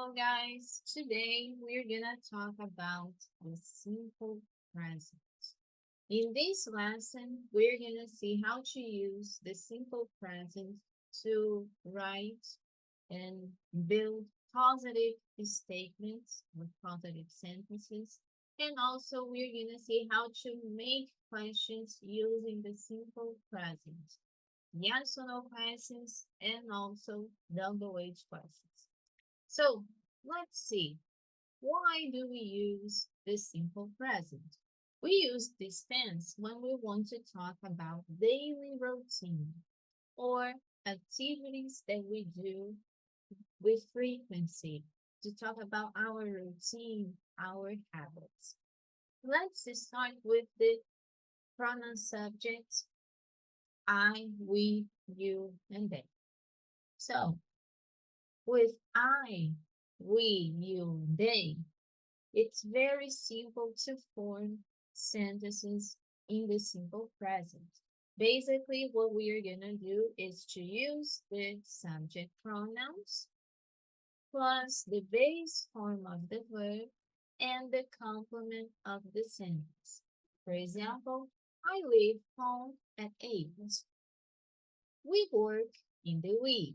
Hello guys, today we're gonna talk about the simple present. In this lesson, we're gonna see how to use the simple present to write and build positive statements or positive sentences. And also we're gonna see how to make questions using the simple present. Yes or no questions and also WH questions. So let's see. Why do we use the simple present? We use this tense when we want to talk about daily routine or activities that we do with frequency to talk about our routine, our habits. Let's start with the pronoun subjects I, we, you, and they. So with I, we, you, they, it's very simple to form sentences in the simple present. Basically, what we are going to do is to use the subject pronouns plus the base form of the verb and the complement of the sentence. For example, I leave home at 8. We work in the week.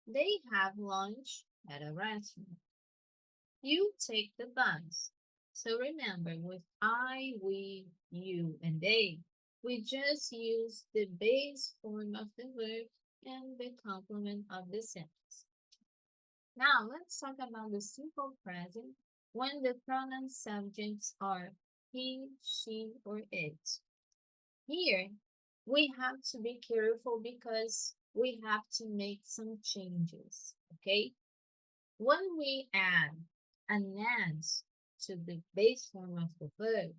They have lunch at a restaurant. You take the bus. So remember, with I, we, you, and they, we just use the base form of the verb and the complement of the sentence. Now, let's talk about the simple present when the pronoun subjects are he, she, or it. Here, we have to be careful because we have to make some changes, okay? When we add an "as" to the base form of the verb,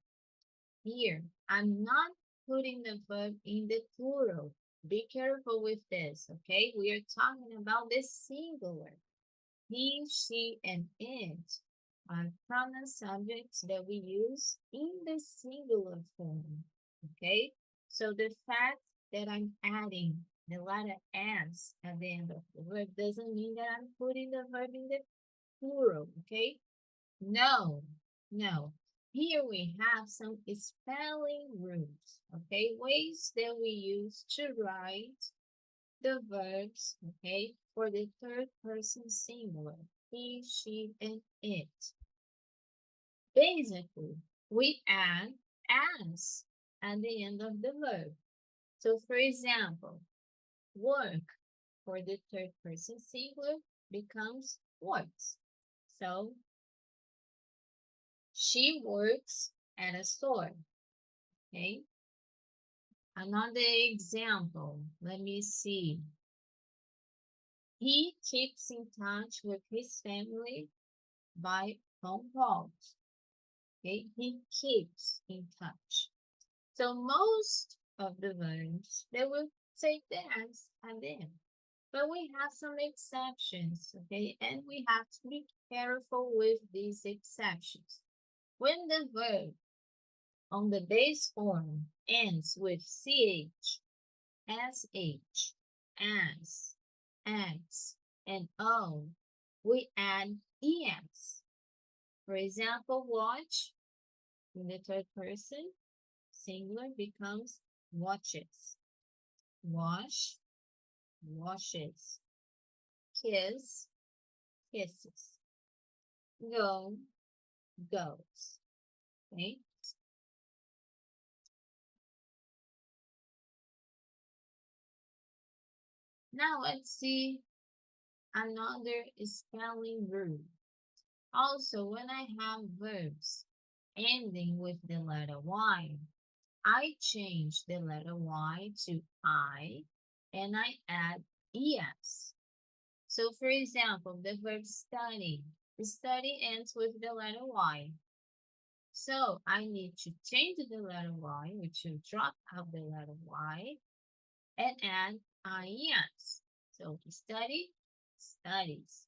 here I'm not putting the verb in the plural. Be careful with this, okay? We are talking about the singular. He, she, and it are pronoun subjects that we use in the singular form, okay? So the fact that I'm adding the letter "as" at the end of the verb doesn't mean that I'm putting the verb in the plural, okay? No, no. Here we have some spelling rules, okay? Ways that we use to write the verbs, okay, for the third person singular, he, she, and it. Basically, we add "as" at the end of the verb. So, for example, work for the third person singular becomes works. So, she works at a store. Okay. Another example. Let me see. He keeps in touch with his family by phone calls. Okay. He keeps in touch. So most of the verbs, they will take the "as" at the end. But we have some exceptions, okay? And we have to be careful with these exceptions. When the verb on the base form ends with ch, sh, as, x, and o, we add es. For example, watch in the third person, singular becomes watches. Wash, washes. Kiss, kisses. Go, goes. Okay? Now let's see another spelling rule. Also, when I have verbs ending with the letter Y, I change the letter Y to I and I add ES. So for example, the verb study. The study ends with the letter Y. So I need to change the letter Y, which will drop out the letter Y, and add IES. So study, studies.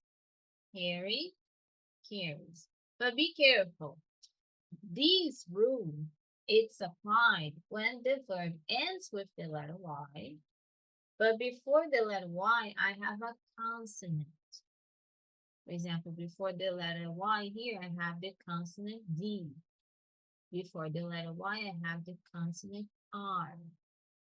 Carry, carries. But be careful. This rule, it's applied when the verb ends with the letter Y, but before the letter Y, I have a consonant. For example, before the letter Y here, I have the consonant D. Before the letter Y, I have the consonant R.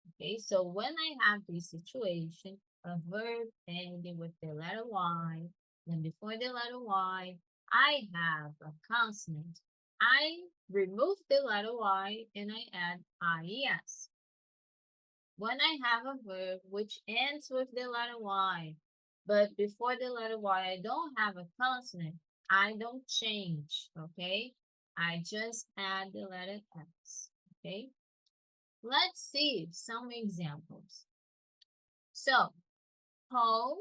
Okay, so when I have this situation, a verb ending with the letter Y, then before the letter Y, I have a consonant. I remove the letter Y and I add IES. When I have a verb which ends with the letter Y, but before the letter Y, I don't have a consonant, I don't change, okay? I just add the letter S, okay? Let's see some examples. So, Paul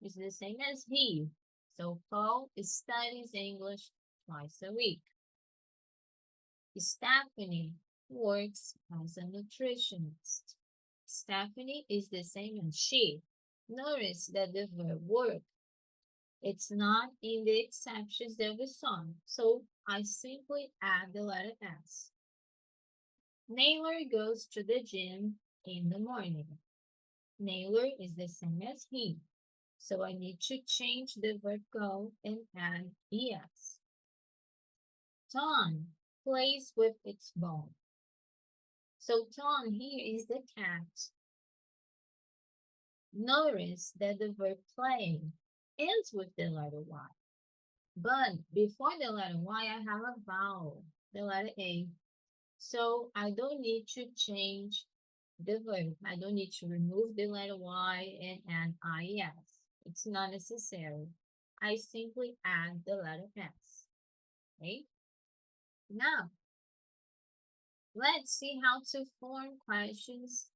is the same as he. So, Paul studies English twice a week. Stephanie works as a nutritionist. Stephanie is the same as she. Notice that the verb work, it's not in the exceptions that we saw. So I simply add the letter S. Naylor goes to the gym in the morning. Naylor is the same as he. So I need to change the verb go and add ES. Tom plays with its ball. So Tom here is the cat. Notice that the verb play ends with the letter Y. But before the letter Y, I have a vowel, the letter A. So I don't need to change the verb. I don't need to remove the letter Y and add IES. It's not necessary. I simply add the letter S. Okay? Now, let's see how to form questions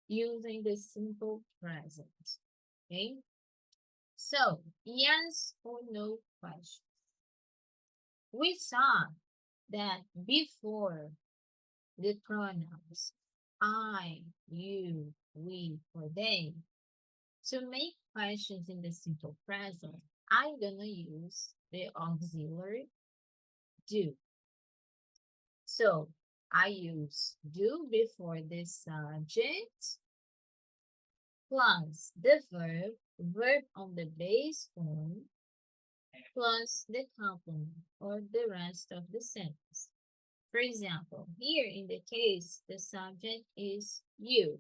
using the simple present. Okay? So, yes or no questions. We saw that before the pronouns I, you, we, or they, to make questions in the simple present, I'm gonna use the auxiliary do. So I use do before the subject plus the verb on the base form, plus the complement or the rest of the sentence. For example, here in the case, the subject is you.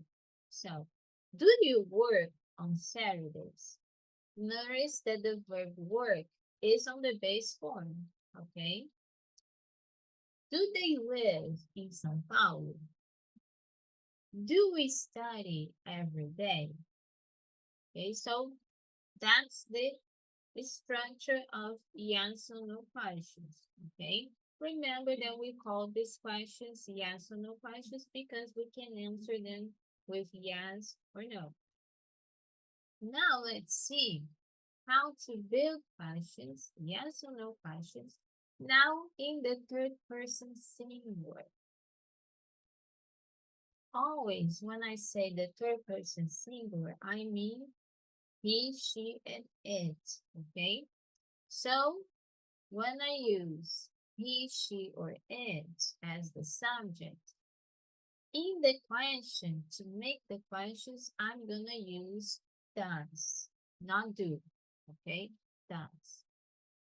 So, do you work on Saturdays? Notice that the verb work is on the base form, okay? Do they live in São Paulo? Do we study every day? Okay, so that's the structure of yes or no questions, okay? Remember that we call these questions yes or no questions because we can answer them with yes or no. Now let's see how to build questions, yes or no questions, now in the third person singular. Always when I say the third person singular, I mean he, she, and it, okay? So when I use he, she, or it as the subject, in the question, to make the questions, I'm gonna use does, not do, okay? Does.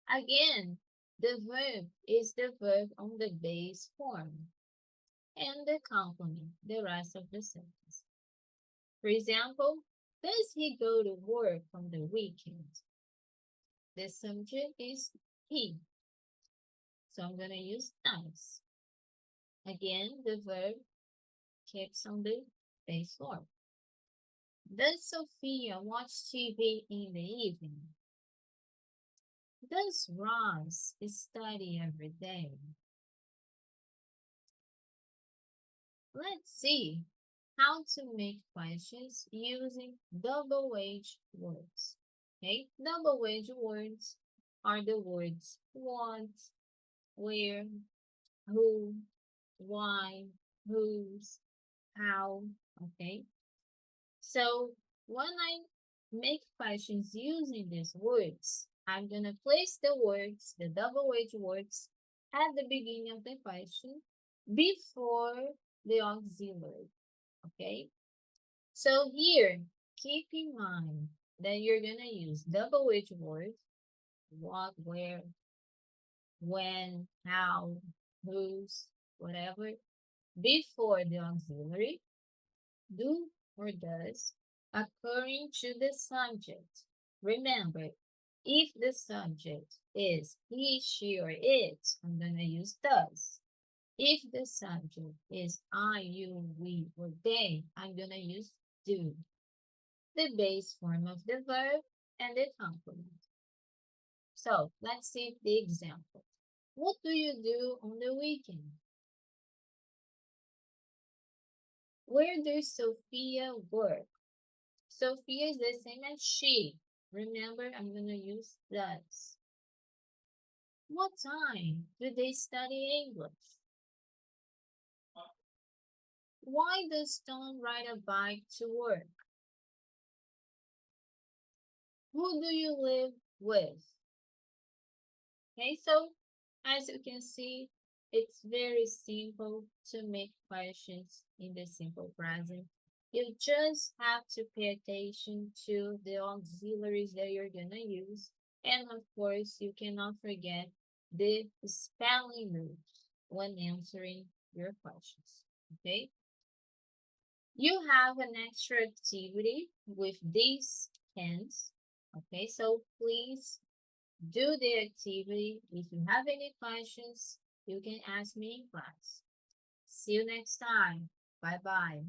Again, the verb is the verb on the base form and the complement, the rest of the sentence. For example, does he go to work on the weekend? The subject is he. So I'm going to use does. Again, the verb keeps on the base form. Does Sophia watch TV in the evening? Does Ross study every day? Let's see how to make questions using double H words. Okay, double H words are the words what, where, who, why, whose, how, okay? So when I make questions using these words, I'm gonna place the words, the double H words, at the beginning of the question before the auxiliary, okay? So here, keep in mind that you're gonna use double H words what, where, when, how, whose, whatever, before the auxiliary, do or does, occurring to the subject. Remember, if the subject is he, she, or it, I'm going to use does. If the subject is I, you, we, or they, I'm going to use do. The base form of the verb and the complement. So let's see the example. What do you do on the weekend? Where does Sophia work? Sophia is the same as she. Remember, I'm going to use does. What time do they study English? Why does Tom ride a bike to work? Who do you live with? Okay, so as you can see, it's very simple to make questions in the simple present. You just have to pay attention to the auxiliaries that you're gonna use. And of course, you cannot forget the spelling rules when answering your questions, okay? You have an extra activity with these hands, okay? So please do the activity. If you have any questions, you can ask me in class. See you next time. Bye bye.